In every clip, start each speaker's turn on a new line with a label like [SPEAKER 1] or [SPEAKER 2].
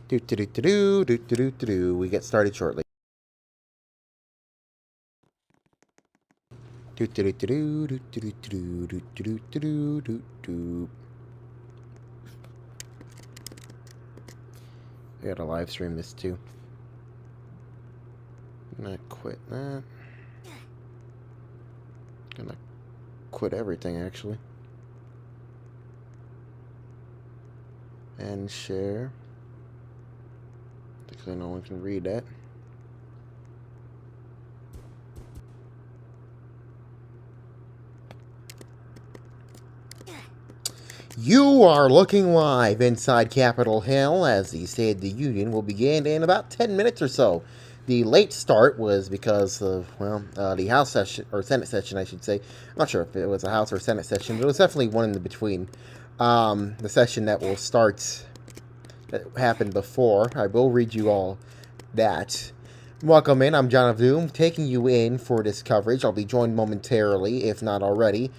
[SPEAKER 1] Do do do do do do do do. We get started shortly. Do do do do do do do do do do do do. I gotta live stream this too. Gonna quit that. Gonna quit everything actually. And share. Because no one can read that. You are looking live inside Capitol Hill as the State of the Union will begin in about 10 minutes or so. The late start was because of, well, the House session, or Senate session, I should say. I'm not sure if it was a House or Senate session, but it was definitely one in the between. The session that will start, that happened before. I will read you all that. Welcome in, I'm John of Doom, taking you in for this coverage. I'll be joined momentarily, if not already,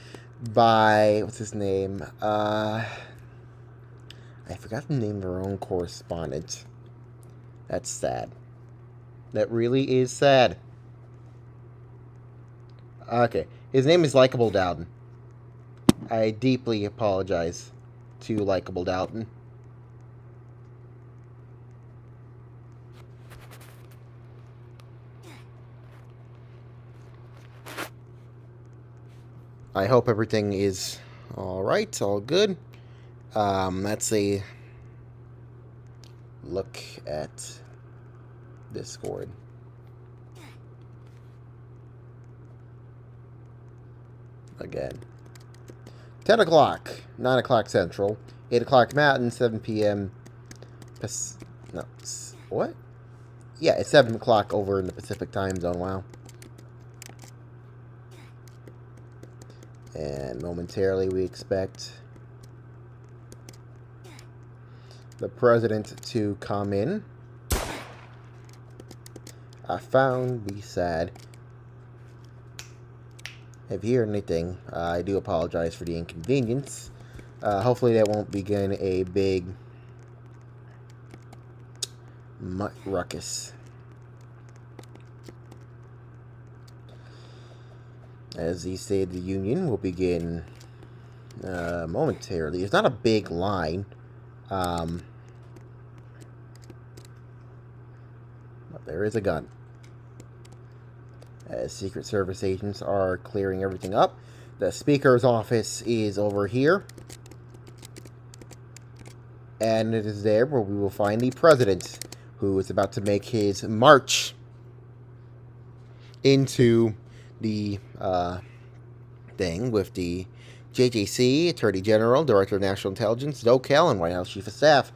[SPEAKER 1] by, what's his name? I forgot the name of our own correspondent. That's sad. That really is sad. Okay, his name is Likeable Dowden. I deeply apologize to Likeable Dowden. I hope everything is alright, all good. That's a look at Discord. Again. 10 o'clock, 9 o'clock Central, 8 o'clock Mountain, 7 p.m. No, what? Yeah, it's 7 o'clock over in the Pacific time zone, wow. And momentarily we expect the president to come in. I found be sad. If you hear anything, I do apologize for the inconvenience. Hopefully that won't begin a big ruckus. As the State of the Union will begin momentarily. It's not a big line. But there is a gun. As Secret Service agents are clearing everything up. The Speaker's office is over here. And it is there where we will find the President, who is about to make his march into the thing with the JJC, Attorney General, Director of National Intelligence, DOCAL, and White House Chief of Staff.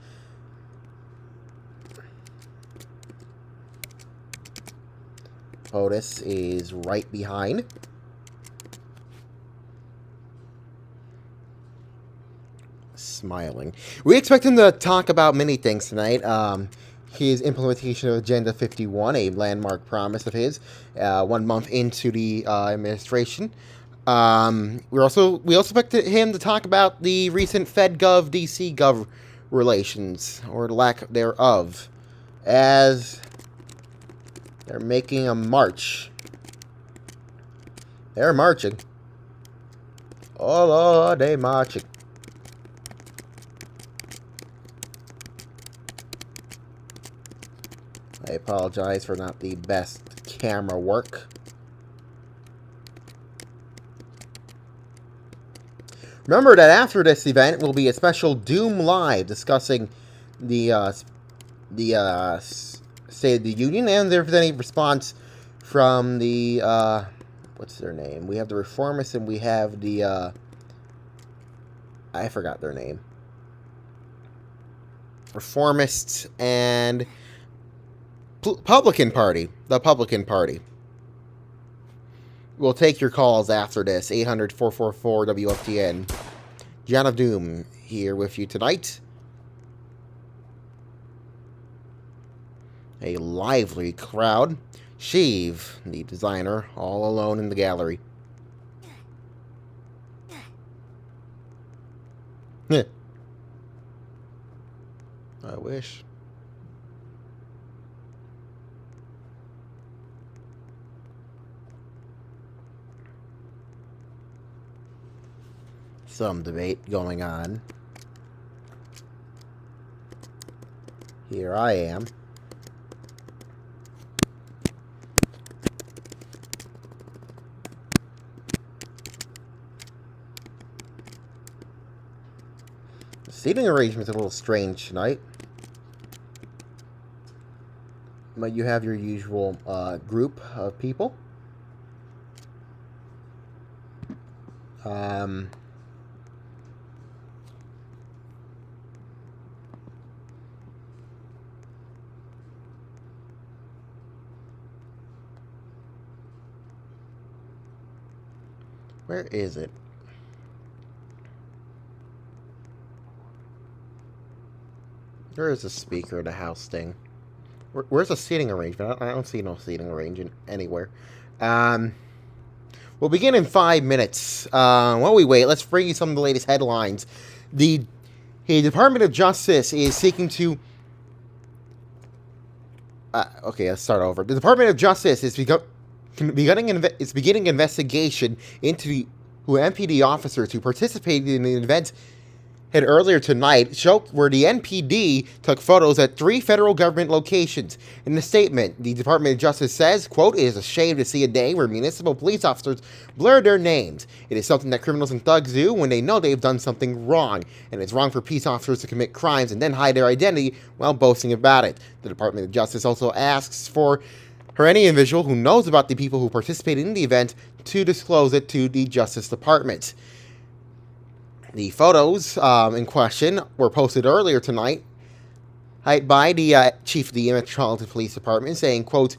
[SPEAKER 1] POTUS is right behind. Smiling. We expect him to talk about many things tonight. His implementation of Agenda 51, a landmark promise of his, 1 month into the administration. We also expect him to talk about the recent FedGov DC Gov relations, or lack thereof, as they're making a march. They're marching. Oh Lord, they marching. I apologize for not the best camera work. Remember that after this event will be a special Doom Live discussing the State of the Union, and if there's any response from the what's their name? We have the Reformists and we have the I forgot their name. Reformists and Republican Party. The Republican Party. We'll take your calls after this. 800-444-WFTN. John of Doom here with you tonight. A lively crowd. Sheev, the designer, all alone in the gallery. I wish. some debate going on. Here I am. The seating arrangement's a little strange tonight. But you have your usual group of people. Where is it? Where is the speaker of the House thing? Where's the seating arrangement? I don't see no seating arrangement anywhere. We'll begin in 5 minutes. While we wait, let's bring you some of the latest headlines. The Department of Justice is seeking to... okay, let's start over. The Department of Justice is beginning investigation into who MPD officers who participated in the event had earlier tonight showed where the NPD took photos at 3 federal government locations. In the statement, the Department of Justice says, quote, "It is a shame to see a day where municipal police officers blur their names. It is something that criminals and thugs do when they know they've done something wrong, and it's wrong for peace officers to commit crimes and then hide their identity while boasting about it." The Department of Justice also asks for any individual who knows about the people who participated in the event to disclose it to the Justice Department. The photos in question were posted earlier tonight by the chief of the Metropolitan Police Department, saying, quote,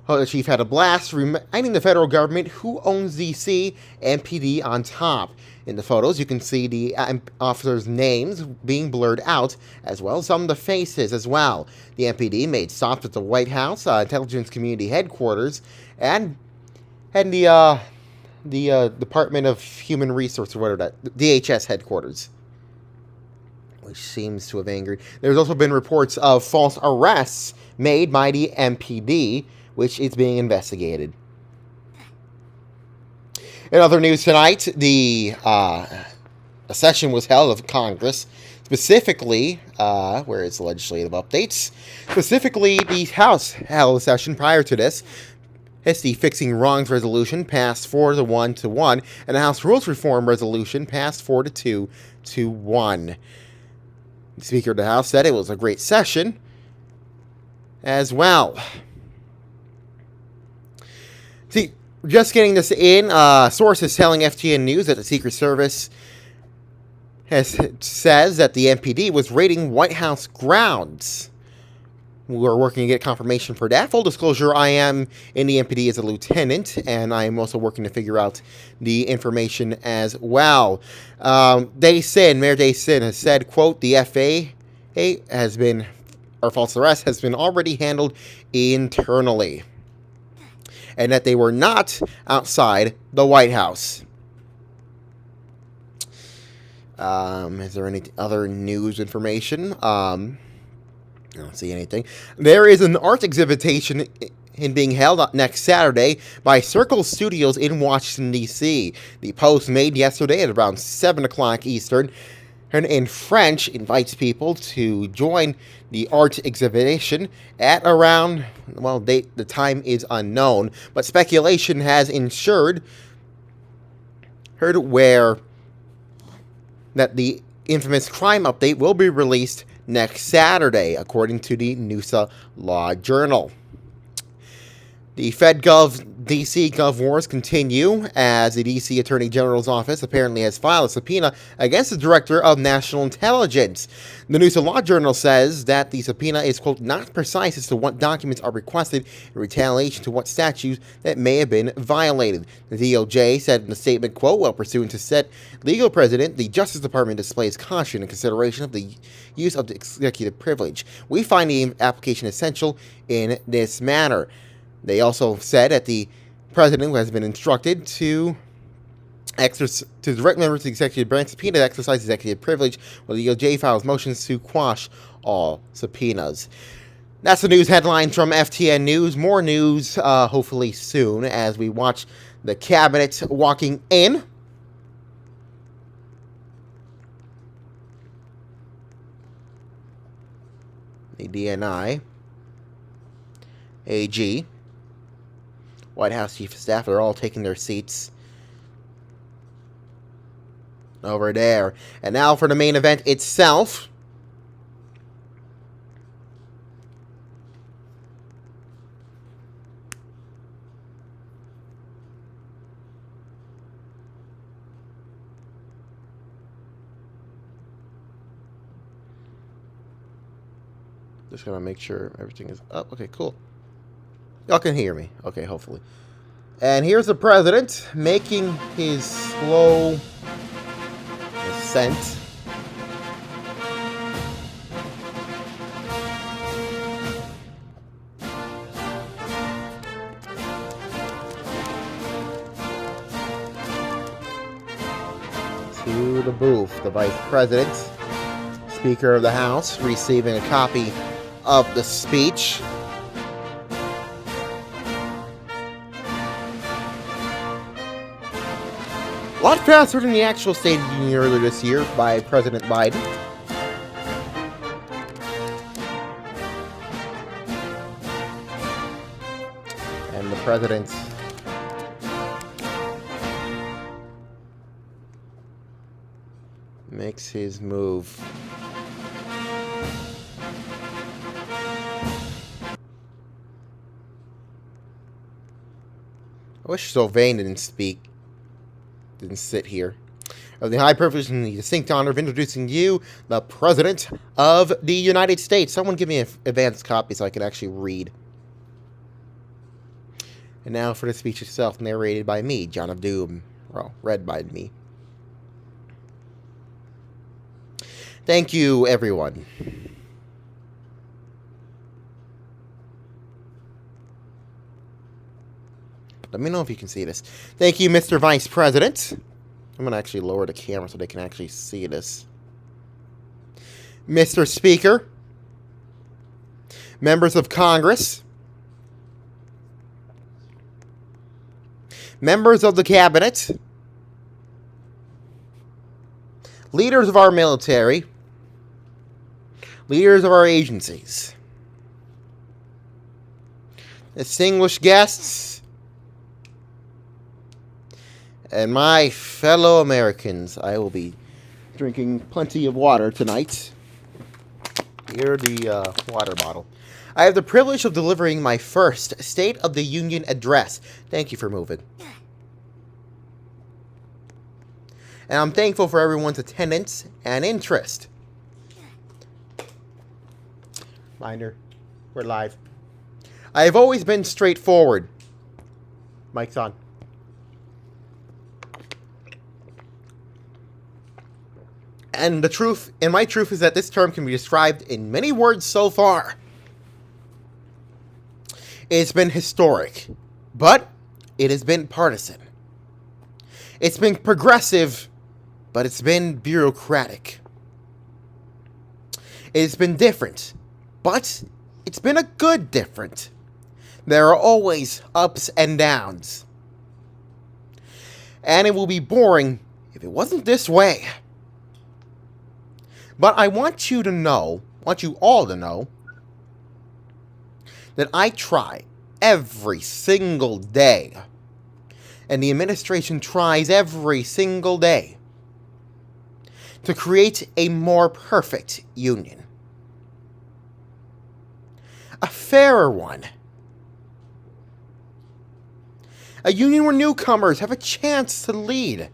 [SPEAKER 1] the chief had a blast reminding the federal government who owns DC and PD on top. In the photos, you can see the officers' names being blurred out, as well as some of the faces as well. The MPD made stops at the White House, Intelligence Community Headquarters, and the Department of Human Resources, or whatever that, DHS headquarters, which seems to have angered. There's also been reports of false arrests made by the MPD, which is being investigated. In other news tonight, a session was held of Congress, specifically, where is the legislative updates? Specifically, the House held a session prior to this. It's the Fixing Wrongs resolution passed 4-1, and the House Rules Reform resolution passed 4-2 to 1. The Speaker of the House said it was a great session as well. See, just getting this in, sources telling FTN News that the Secret Service says that the MPD was raiding White House grounds. We're working to get confirmation for that. Full disclosure, I am in the MPD as a lieutenant, and I am also working to figure out the information as well. Mayor Dayson has said, quote, the FAA has been, or false arrest has been already handled internally, and that they were not outside the White House. Is there any other news information? I don't see anything. There is an art exhibition being held next Saturday by Circle Studios in Washington, D.C. The post made yesterday at around 7 o'clock Eastern and in French invites people to join the art exhibition at around, well, the time is unknown, but speculation has heard where that the infamous crime update will be released next Saturday, according to the Noosa Law Journal. The FedGov DC Gov wars continue as the DC Attorney General's office apparently has filed a subpoena against the Director of National Intelligence. The Noosa Law Journal says that the subpoena is, quote, not precise as to what documents are requested in retaliation to what statutes that may have been violated. The DOJ said in a statement, quote, while pursuant to set legal precedent, the Justice Department displays caution in consideration of the use of the executive privilege. We find the application essential in this manner. They also said that the president has been instructed to direct members of the executive branch subpoena to exercise executive privilege, while the DOJ files motions to quash all subpoenas. That's the news headlines from FTN News. More news, hopefully soon, as we watch the cabinet walking in. the DNI, AG, White House Chief of Staff are all taking their seats over there. And now for the main event itself. Just gonna make sure everything is up. Okay, cool. Y'all can hear me. Okay, hopefully. And here's the president making his slow ascent. To the booth, the vice president, Speaker of the House, receiving a copy of the speech. A lot faster than the actual State of the Union earlier this year by President Biden. And the president makes his move. I wish Sylvain didn't sit here. Of the high privilege and the distinct honor of introducing you, the President of the United States. Someone give me an advanced copy so I can actually read. And now for the speech itself, narrated by me, John of Doom. Well, read by me. Thank you, everyone. Let me know if you can see this. Thank you, Mr. Vice President. I'm going to actually lower the camera so they can actually see this. Mr. Speaker, members of Congress, members of the Cabinet, leaders of our military, leaders of our agencies, distinguished guests, and my fellow Americans. I will be drinking plenty of water tonight. Here, the water bottle. I have the privilege of delivering my first State of the Union address. Thank you for moving. And I'm thankful for everyone's attendance and interest. Reminder, we're live. I have always been straightforward. Mic's on. And the truth, and my truth, is that this term can be described in many words so far. It's been historic, but it has been partisan. It's been progressive, but it's been bureaucratic. It's been different, but it's been a good different. There are always ups and downs. And it will be boring if it wasn't this way. But I want you all to know, that I try every single day, and the administration tries every single day, to create a more perfect union. A fairer one. A union where newcomers have a chance to lead.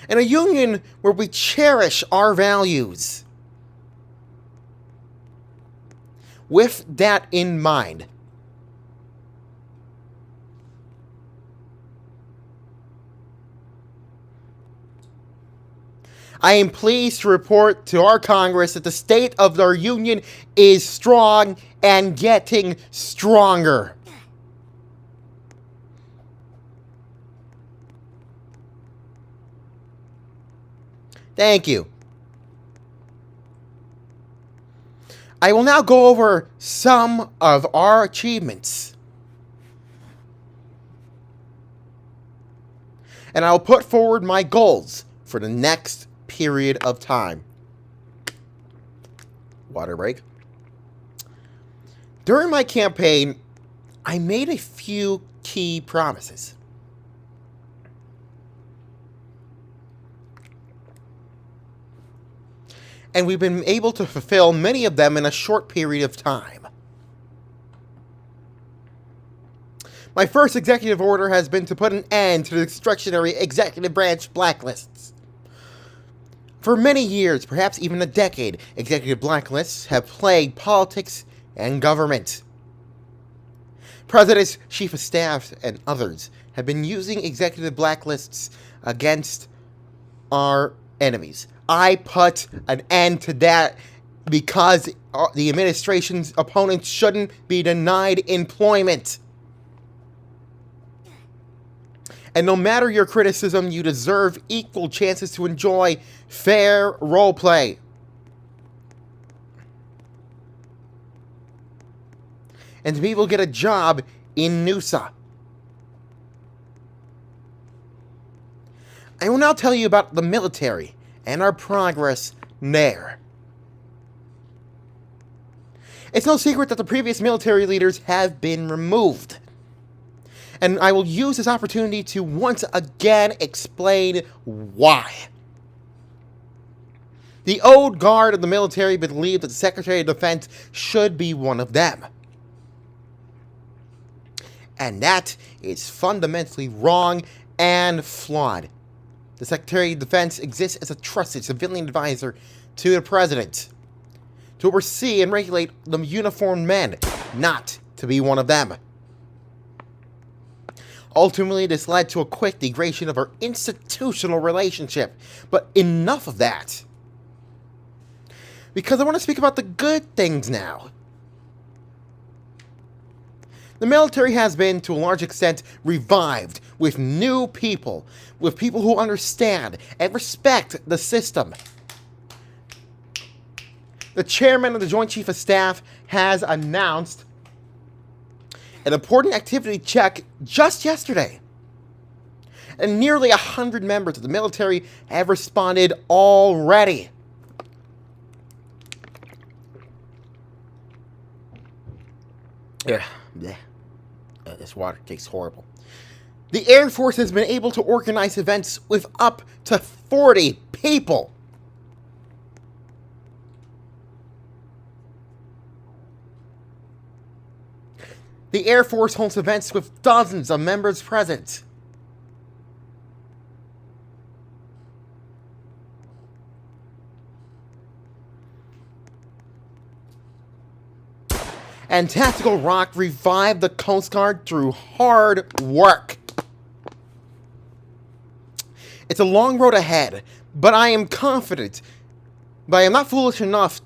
[SPEAKER 1] And a union where we cherish our values. With that in mind, I am pleased to report to our Congress that the state of our union is strong and getting stronger. Thank you. I will now go over some of our achievements. And I'll put forward my goals for the next period of time. Water break. During my campaign, I made a few key promises. And we've been able to fulfill many of them in a short period of time. My first executive order has been to put an end to the discretionary executive branch blacklists. For many years, perhaps even a decade, executive blacklists have plagued politics and government. Presidents, chief of staff, and others have been using executive blacklists against our enemies. I put an end to that because the administration's opponents shouldn't be denied employment. And no matter your criticism, you deserve equal chances to enjoy fair role play. And to be able to get a job in NUSA. I will now tell you about the military and our progress there. It's no secret that the previous military leaders have been removed. And I will use this opportunity to once again explain why. The old guard of the military believed that the Secretary of Defense should be one of them. And that is fundamentally wrong and flawed. The Secretary of Defense exists as a trusted civilian advisor to the President, to oversee and regulate the uniformed men, not to be one of them. Ultimately, this led to a quick degradation of our institutional relationship. But enough of that. Because I want to speak about the good things now. The military has been, to a large extent, revived with new people, with people who understand and respect the system. The chairman of the Joint Chief of Staff has announced an important activity check just yesterday. And nearly 100 members of the military have responded already. This water tastes horrible. The Air Force has been able to organize events with up to 40 people. The Air Force holds events with dozens of members present. And Tactical Rock revived the Coast Guard through hard work. It's a long road ahead, but I am confident, but I am not foolish enough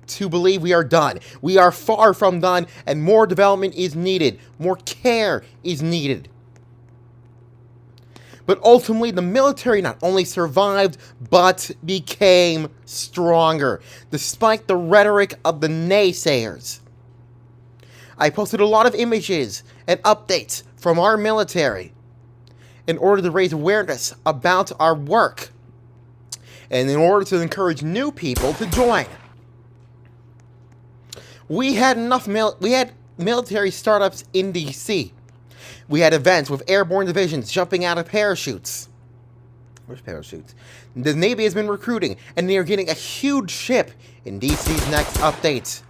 [SPEAKER 1] to believe we are done. We are far from done, and more development is needed. More care is needed. But ultimately, the military not only survived, but became stronger, despite the rhetoric of the naysayers. I posted a lot of images and updates from our military in order to raise awareness about our work and in order to encourage new people to join. We had military startups in DC. We had events with airborne divisions jumping out of parachutes. Where's parachutes? The Navy has been recruiting, and they are getting a huge ship in DC's next update.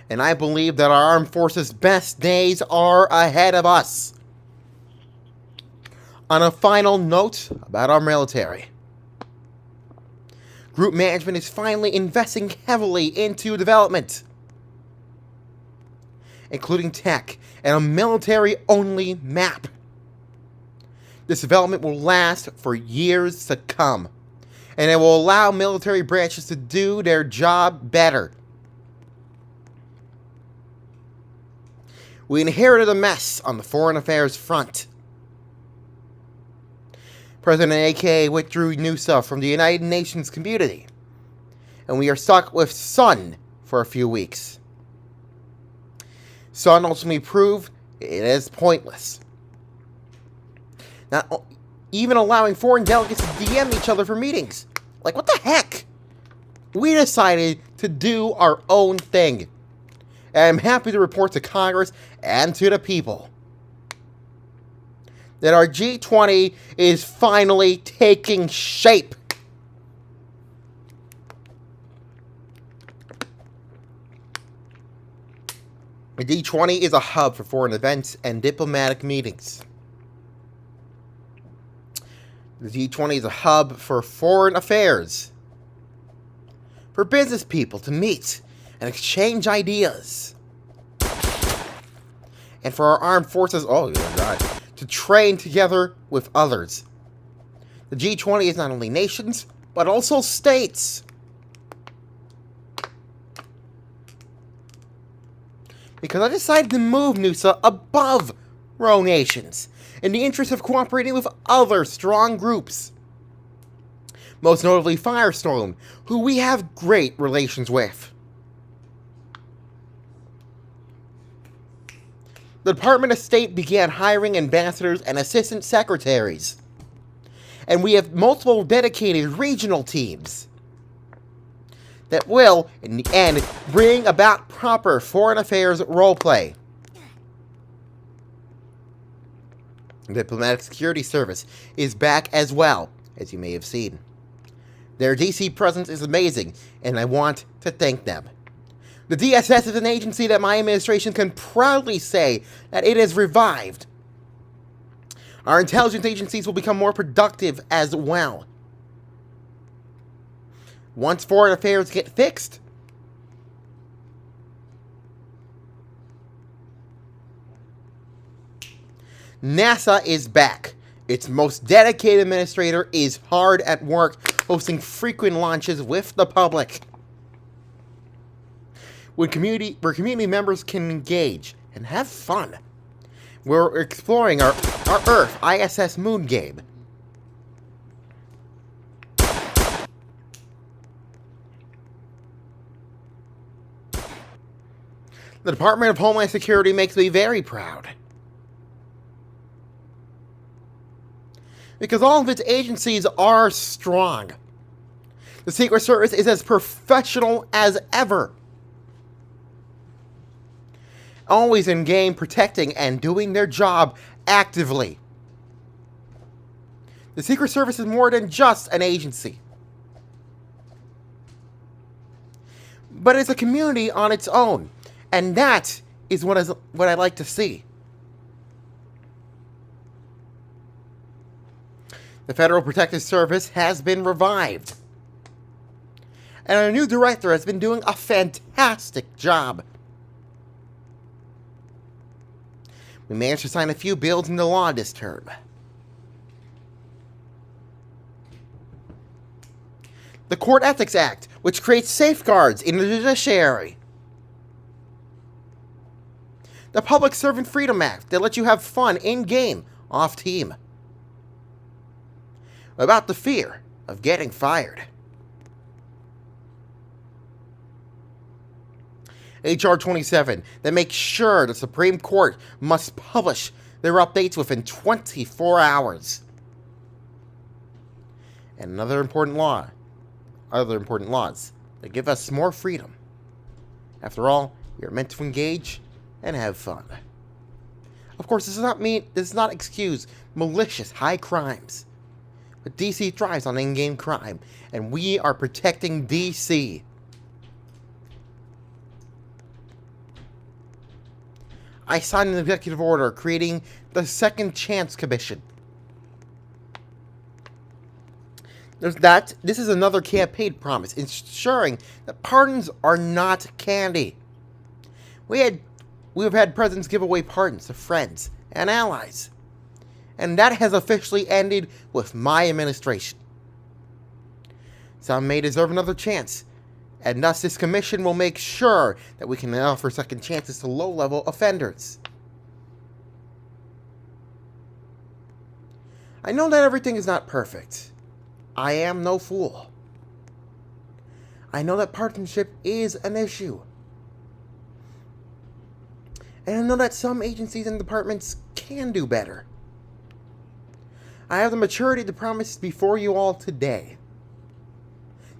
[SPEAKER 1] And I believe that our armed forces' best days are ahead of us. On a final note about our military. Group management is finally investing heavily into development, including tech and a military-only map. This development will last for years to come, and it will allow military branches to do their job better. We inherited a mess on the foreign affairs front. President AK withdrew NUSA from the United Nations community, and we are stuck with Sun for a few weeks. Sun ultimately proved it is pointless. Not even allowing foreign delegates to DM each other for meetings. Like, what the heck? we decided to do our own thing. And I'm happy to report to Congress and to the people that our G20 is finally taking shape. The G20 is a hub for foreign events and diplomatic meetings. The G20 is a hub for foreign affairs, for business people to meet and exchange ideas, and for our armed forces, to train together with others. The G20 is not only nations, but also states. Because I decided to move NUSA above row nations in the interest of cooperating with other strong groups. Most notably Firestorm, who we have great relations with. The Department of State began hiring ambassadors and assistant secretaries. And we have multiple dedicated regional teams that will, in the end, bring about proper foreign affairs roleplay. The Diplomatic Security Service is back as well, as you may have seen. Their DC presence is amazing, and I want to thank them. The DSS is an agency that my administration can proudly say that it has revived. Our intelligence agencies will become more productive as well. Once foreign affairs get fixed, NASA is back. Its most dedicated administrator is hard at work, hosting frequent launches with the public, where community members can engage and have fun. We're exploring our Earth ISS moon game. The Department of Homeland Security makes me very proud. Because all of its agencies are strong. The Secret Service is as professional as ever. Always in game, protecting and doing their job actively. The Secret Service is more than just an agency, but it's a community on its own. And that is what I like to see. The Federal Protective Service has been revived. And our new director has been doing a fantastic job. We managed to sign a few bills into law this term. The Court Ethics Act, which creates safeguards in the judiciary. The Public Servant Freedom Act that lets you have fun in-game, off-team, without the fear of getting fired. H.R. 27 that makes sure the Supreme Court must publish their updates within 24 hours. And other important laws that give us more freedom. After all, we are meant to engage and have fun. Of course, this does not excuse malicious high crimes. But DC thrives on in-game crime, and we are protecting DC. I signed an executive order creating the Second Chance Commission. This is another campaign promise, ensuring that pardons are not candy. We have had presidents give away pardons to friends and allies. And that has officially ended with my administration. Some may deserve another chance, and thus this commission will make sure that we can offer second chances to low-level offenders. I know that everything is not perfect. I am no fool. I know that partisanship is an issue. And I know that some agencies and departments can do better. I have the maturity to promise before you all today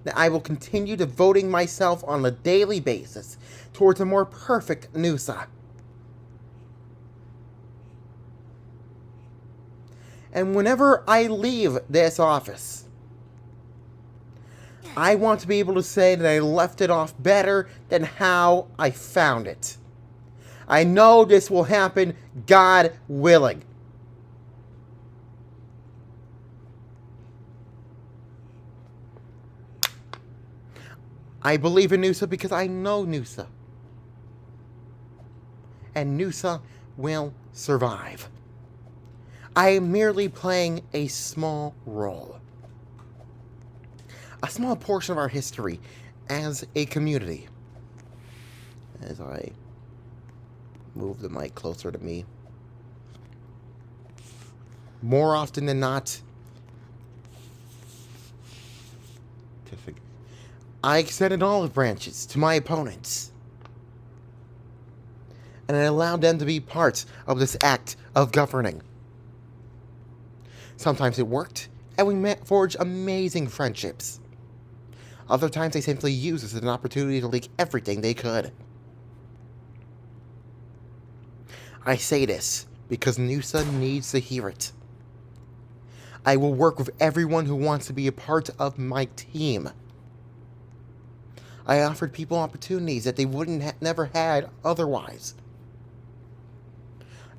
[SPEAKER 1] that I will continue devoting myself on a daily basis towards a more perfect Noosa. And whenever I leave this office, I want to be able to say that I left it off better than how I found it. I know this will happen, God willing. I believe in Noosa because I know Noosa. And Noosa will survive. I am merely playing a small role. A small portion of our history as a community. As I move the mic closer to me. More often than not, I extended olive branches to my opponents. And I allowed them to be part of this act of governing. Sometimes it worked, and we forged amazing friendships. Other times they simply used this as an opportunity to leak everything they could. I say this because Noosa needs to hear it. I will work with everyone who wants to be a part of my team. I offered people opportunities that they wouldn't never had otherwise.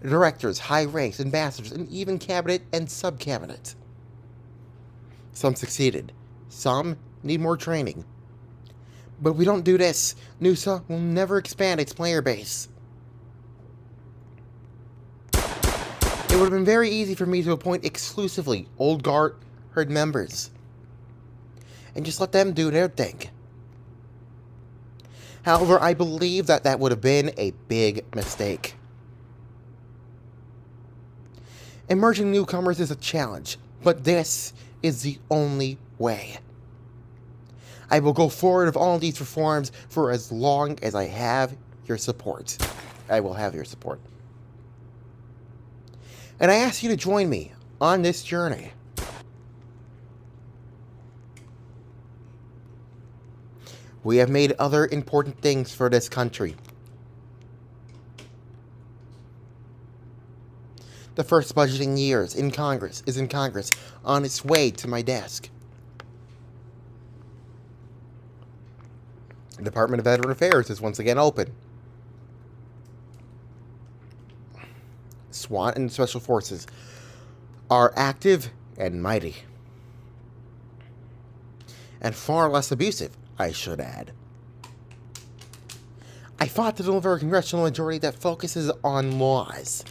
[SPEAKER 1] Directors, high ranks, ambassadors, and even cabinet and sub-cabinet. Some succeeded. Some need more training. But if we don't do this, Noosa will never expand its player base. It would have been very easy for me to appoint exclusively old guard herd members. And just let them do their thing. However, I believe that that would have been a big mistake. Emerging newcomers is a challenge, but this is the only way. I will go forward with all these reforms for as long as I have your support. I will have your support. And I ask you to join me on this journey. We have made other important things for this country. The first budgeting years in Congress is in Congress, on its way to my desk. The Department of Veteran Affairs is once again open. SWAT and Special Forces are active and mighty. And far less abusive, I should add. I fought to deliver a congressional majority that focuses on laws,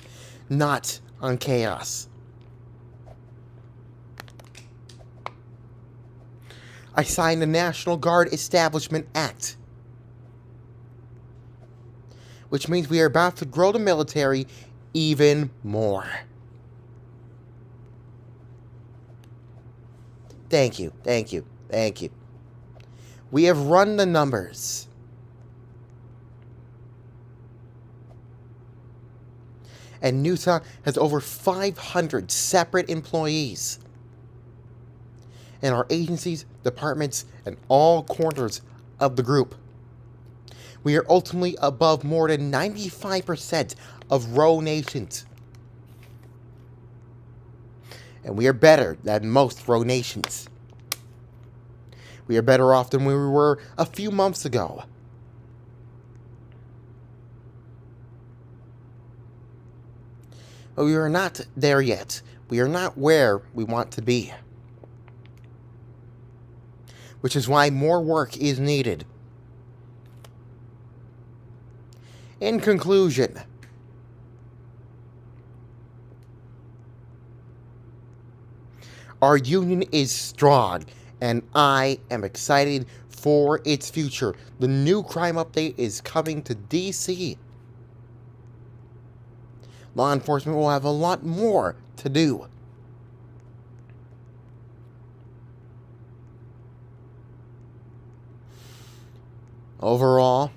[SPEAKER 1] not on chaos. I signed the National Guard Establishment Act, which means we are about to grow the military even more. Thank you, thank you, thank you. We have run the numbers. And Noosa has over 500 separate employees in our agencies, departments, and all corners of the group. We are ultimately above more than 95% of row nations. And we are better than most row nations. We are better off than we were a few months ago. But we are not there yet. We are not where we want to be. Which is why more work is needed. In conclusion, our union is strong, and I am excited for its future. The new crime update is coming to DC. Law enforcement will have a lot more to do. Overall,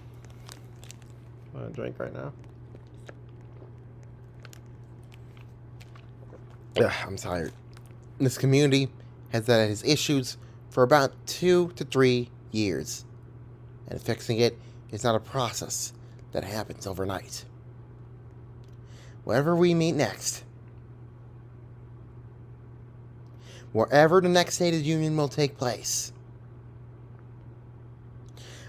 [SPEAKER 1] want a drink right now? Ugh, I'm tired. This community has had its issues for about 2 to 3 years. And fixing it is not a process that happens overnight. Wherever we meet next, wherever the next State of the Union will take place,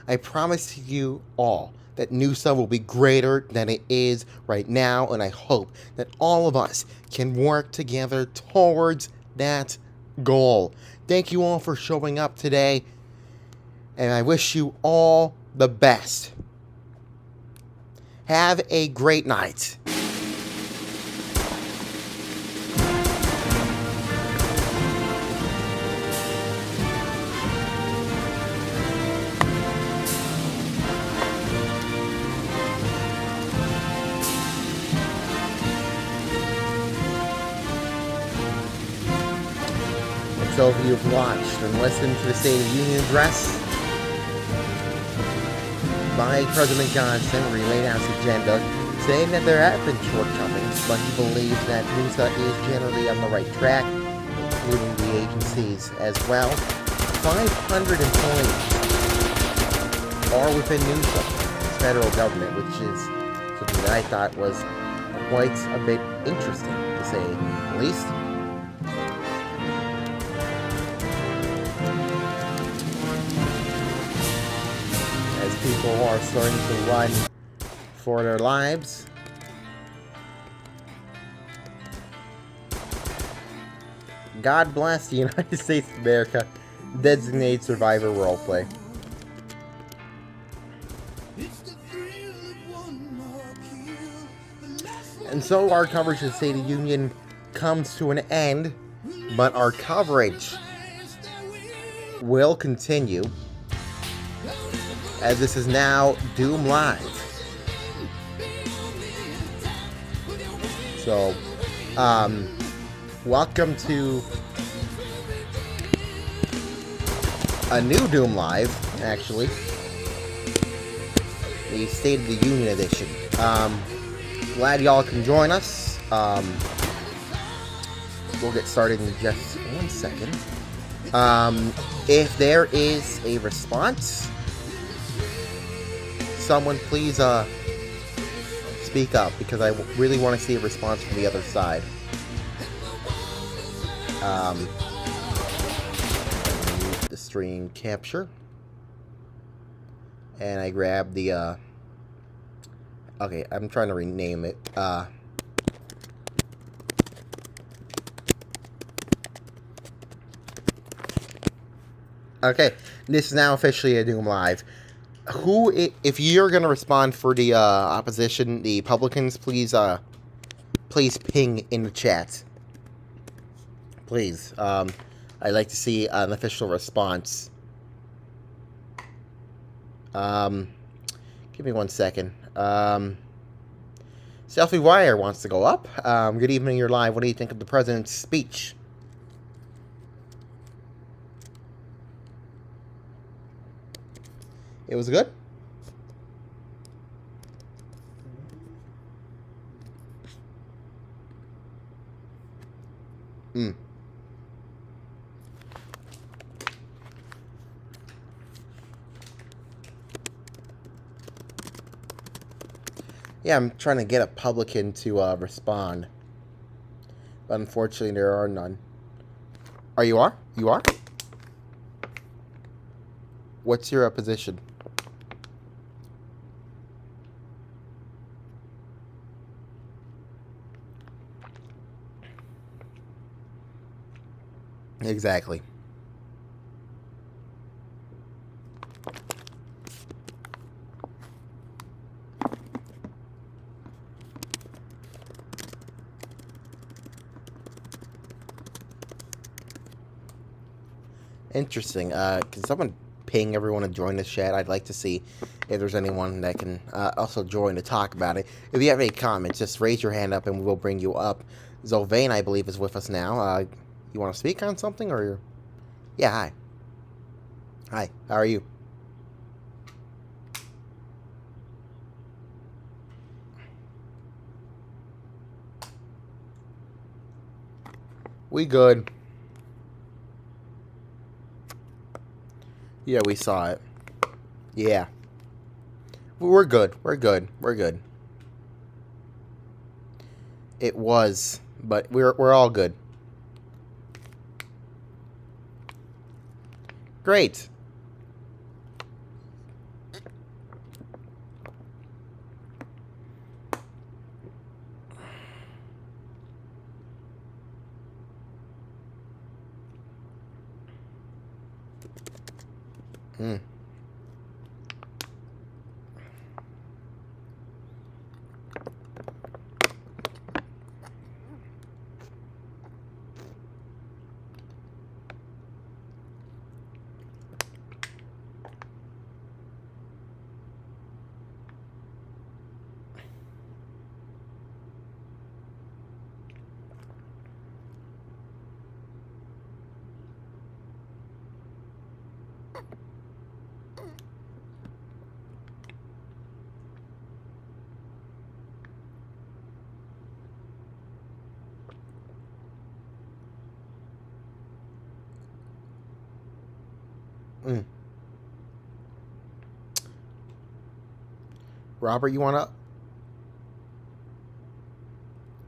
[SPEAKER 1] I promise you all that Noosa will be greater than it is right now, and I hope that all of us can work together towards that goal. Thank you all for showing up today, and I wish you all the best. Have a great night. So if you've watched and listened to the State of the Union address by President Johnson, where he laid out his agenda, saying that there have been shortcomings, but he believes that Noosa is generally on the right track, including the agencies as well. 500 employees are within Noosa, federal government, which is something that I thought was quite a bit interesting, to say the least. People are starting to run for their lives. God bless the United States of America. Designated survivor roleplay. And so our coverage of the State of the Union comes to an end, but our coverage will continue, as this is now Doom Live. So, welcome to a new Doom Live, actually. The State of the Union edition. Glad y'all can join us. We'll get started in just 1 second. If there is a response, someone please speak up, because I really want to see a response from the other side. The stream capture, and I grab the okay, I'm trying to rename it. Okay, this is now officially a Doom Live. If you're gonna respond for the opposition, the Republicans, please ping in the chat. Please, I'd like to see an official response. Give me 1 second. Selfie Wire wants to go up. Good evening, you're live. What do you think of the president's speech? It was good? Yeah, I'm trying to get a publican to respond. But unfortunately, there are none. You are? You are? What's your position? Exactly. Interesting. Can someone ping everyone to join this chat? I'd like to see if there's anyone that can also join to talk about it. If you have any comments, just raise your hand up and we will bring you up. Zovane, I believe, is with us now. You want to speak on something, or? Yeah, hi. Hi, how are you? We good. Yeah, we saw it. Yeah. We're good. We're good. We're good. It was, but we're all good. Great. Hmm. Mm. Robert, you wanna?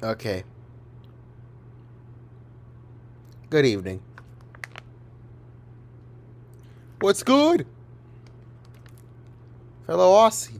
[SPEAKER 1] Okay. Good evening. What's good, fellow Aussie?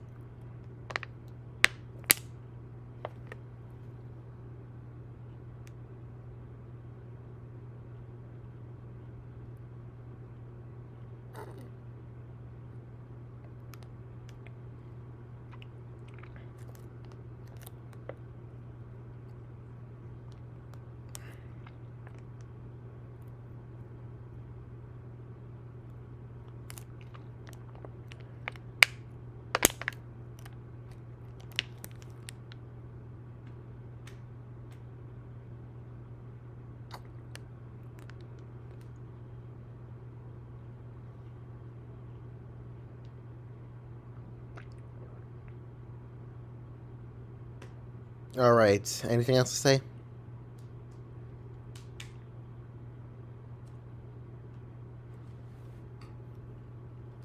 [SPEAKER 1] All right. Anything else to say?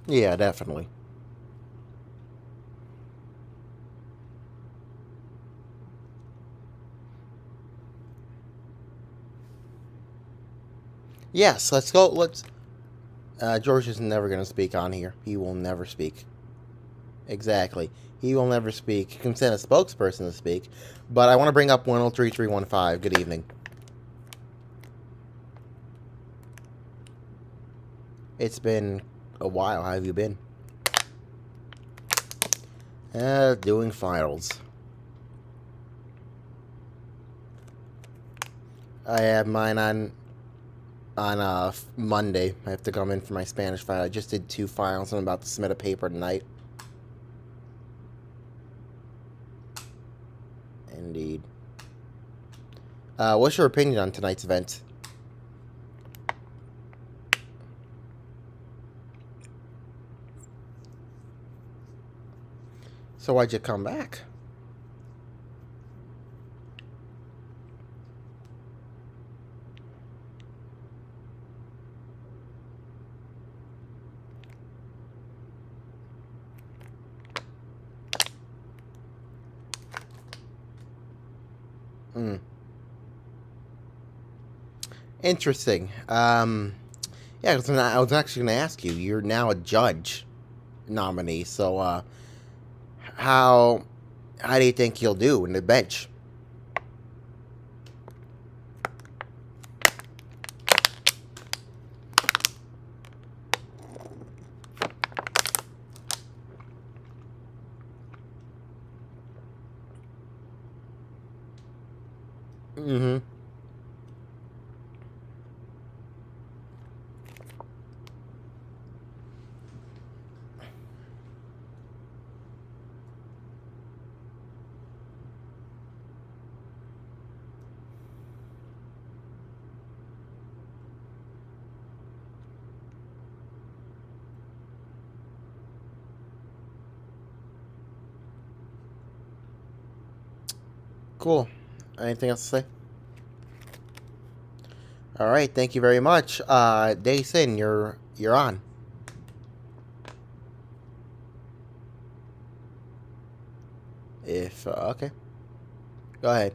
[SPEAKER 1] Yeah, definitely. Yes, let's go. Let's. George is never going to speak on here. He will never speak. Exactly. He will never speak. You can send a spokesperson to speak. But I want to bring up 103315. Good evening. It's been a while. How have you been? Doing finals. I have mine on Monday. I have to come in for my Spanish file. I just did 2 files. I'm about to submit a paper tonight. Indeed. What's your opinion on tonight's event? So why'd you come back? Hmm. Interesting. Yeah, I was actually going to ask you. You're now a judge nominee, so how do you think you'll do in the bench? Mm-hmm. Cool. Anything else to say? All right. Thank you very much. Dayson, you're on. If okay, go ahead.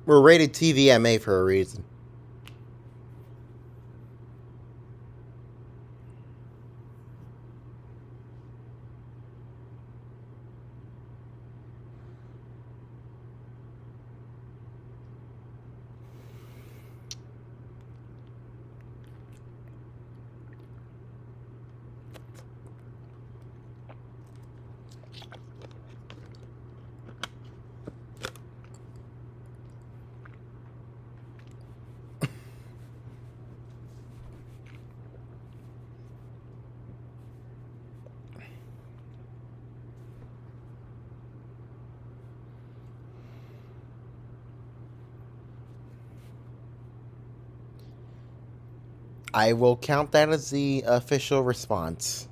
[SPEAKER 1] We're rated TVMA for a reason. I will count that as the official response.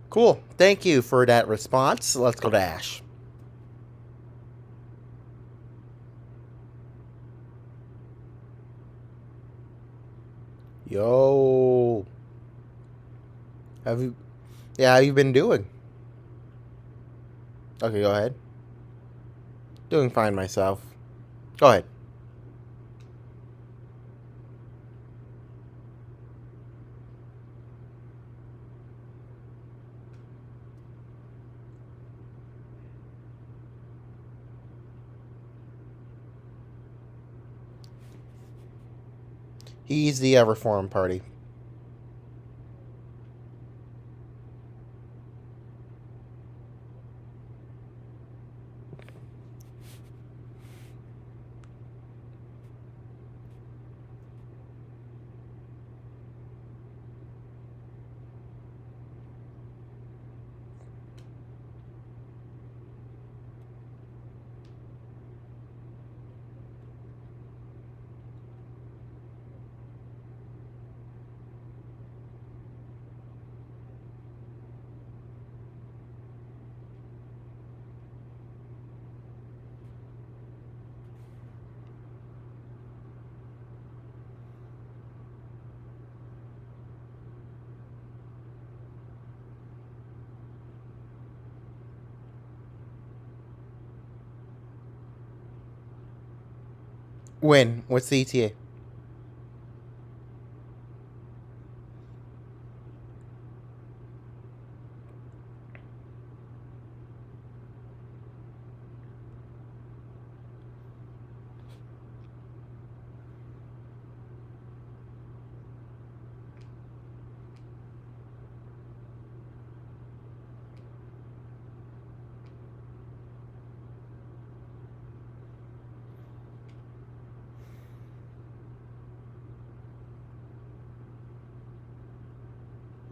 [SPEAKER 1] Cool. Thank you for that response. Let's go to Ash. Yo. Have you Yeah, how you been doing? Okay, go ahead. Doing fine myself. Go ahead. He's the Reform Party. When? What's the ETA?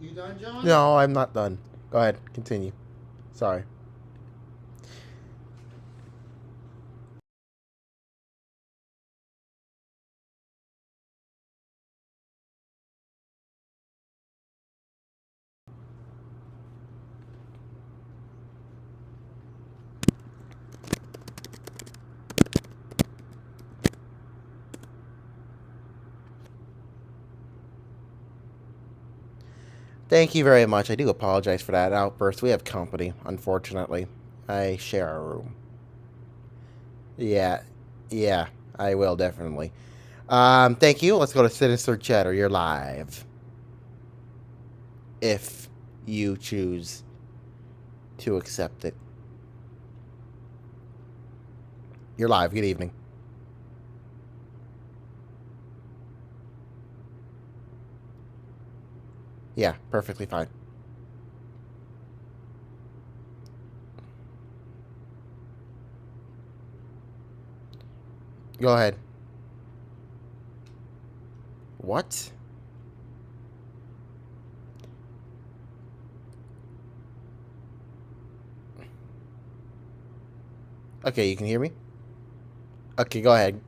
[SPEAKER 2] You done, John?
[SPEAKER 1] No, I'm not done. Go ahead. Continue. Sorry. Thank you very much. I do apologize for that outburst. We have company, unfortunately. I share a room. Yeah, yeah, I will definitely. Thank you. Let's go to Sinister Chatter. You're live. If you choose to accept it. You're live. Good evening. Yeah, perfectly fine. Go ahead. What? Okay, you can hear me? Okay, go ahead.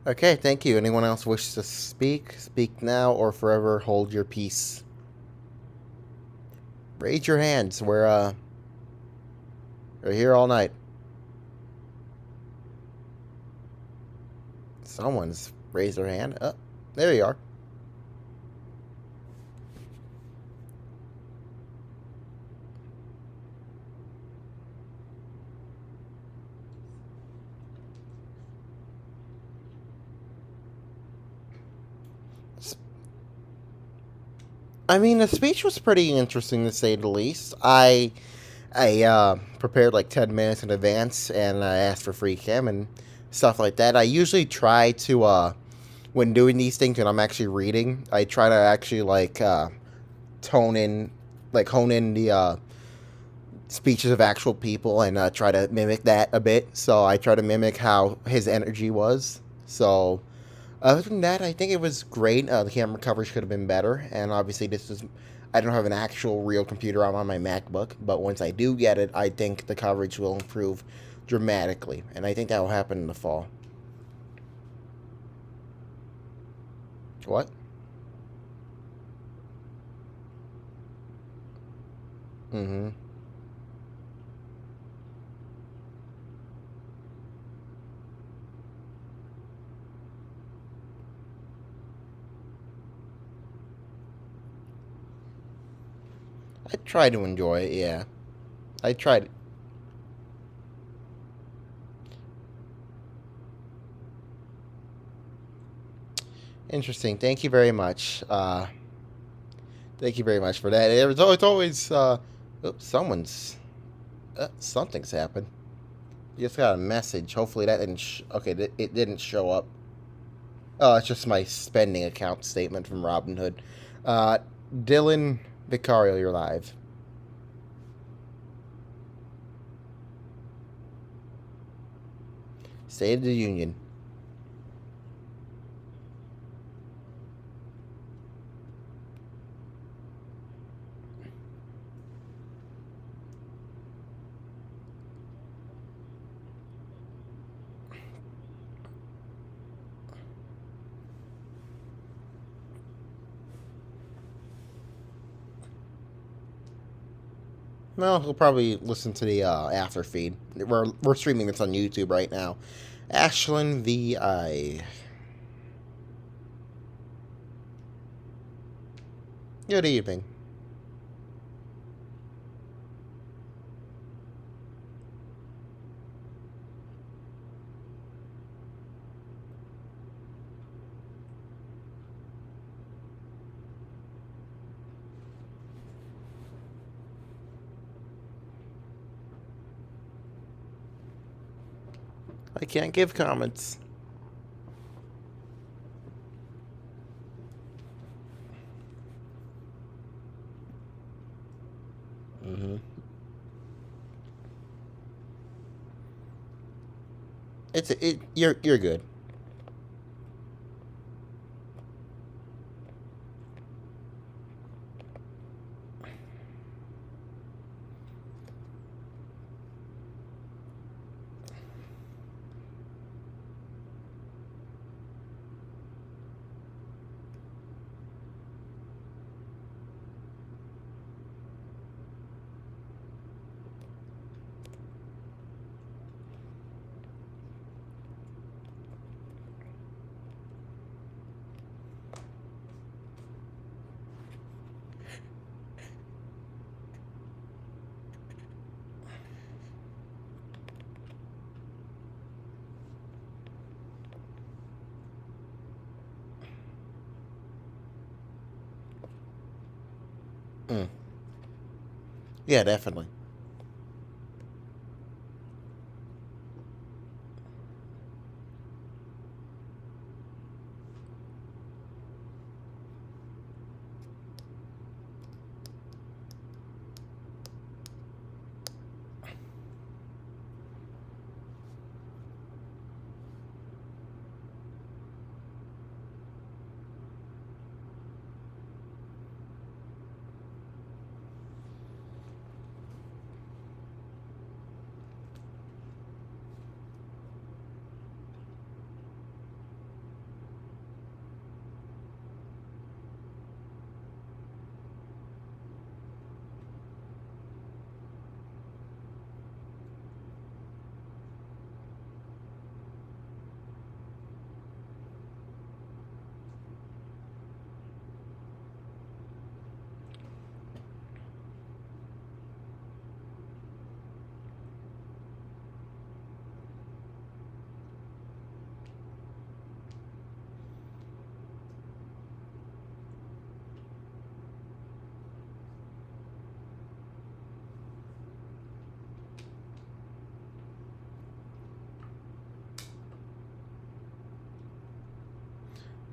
[SPEAKER 1] Okay, thank you. Anyone else wish to speak? Speak now or forever hold your peace. Raise your hands. We're here all night. Someone's raised their hand. Oh, there you are. I mean, the speech was pretty interesting to say the least. I prepared like 10 minutes in advance, and I asked for free cam and stuff like that. I usually try to when doing these things when I'm actually reading, I try to actually tone in, like hone in the speeches of actual people and try to mimic that a bit. So I try to mimic how his energy was. So other than that, I think it was great. The camera coverage could have been better, and obviously this is. I don't have an actual real computer. I'm on my MacBook, but once I do get it, I think the coverage will improve dramatically, and I think that will happen in the fall. What? Mm-hmm. I try to enjoy it, yeah. I tried. Interesting. Thank you very much. Thank you very much for that. It's always oops, something's happened. You just got a message. Hopefully that didn't. Okay, it didn't show up. Oh, it's just my spending account statement from Robinhood. Uh, Dylan Vicario, you're live. State of the Union. Well, he'll probably listen to the after feed. We're streaming this on YouTube right now. Ashlyn VI. Good evening. I can't give comments. Mm-hmm. You're good. Mm. Yeah, definitely.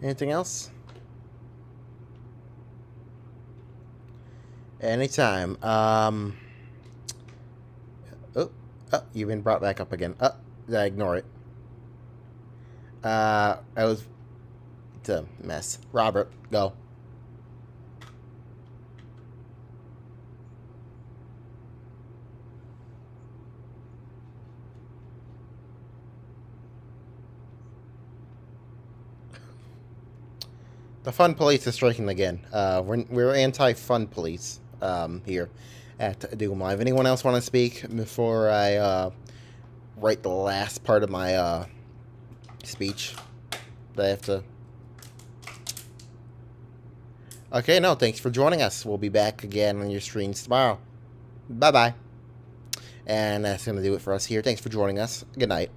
[SPEAKER 1] Anything else? Anytime. Oh, you've been brought back up again. Ignore it. I was. It's a mess. Robert, go. The fun police is striking again. We're anti-fun police here at Doom Live. Anyone else want to speak before I write the last part of my speech that I have to... Okay, no, thanks for joining us. We'll be back again on your streams tomorrow. Bye-bye. And that's going to do it for us here. Thanks for joining us. Good night.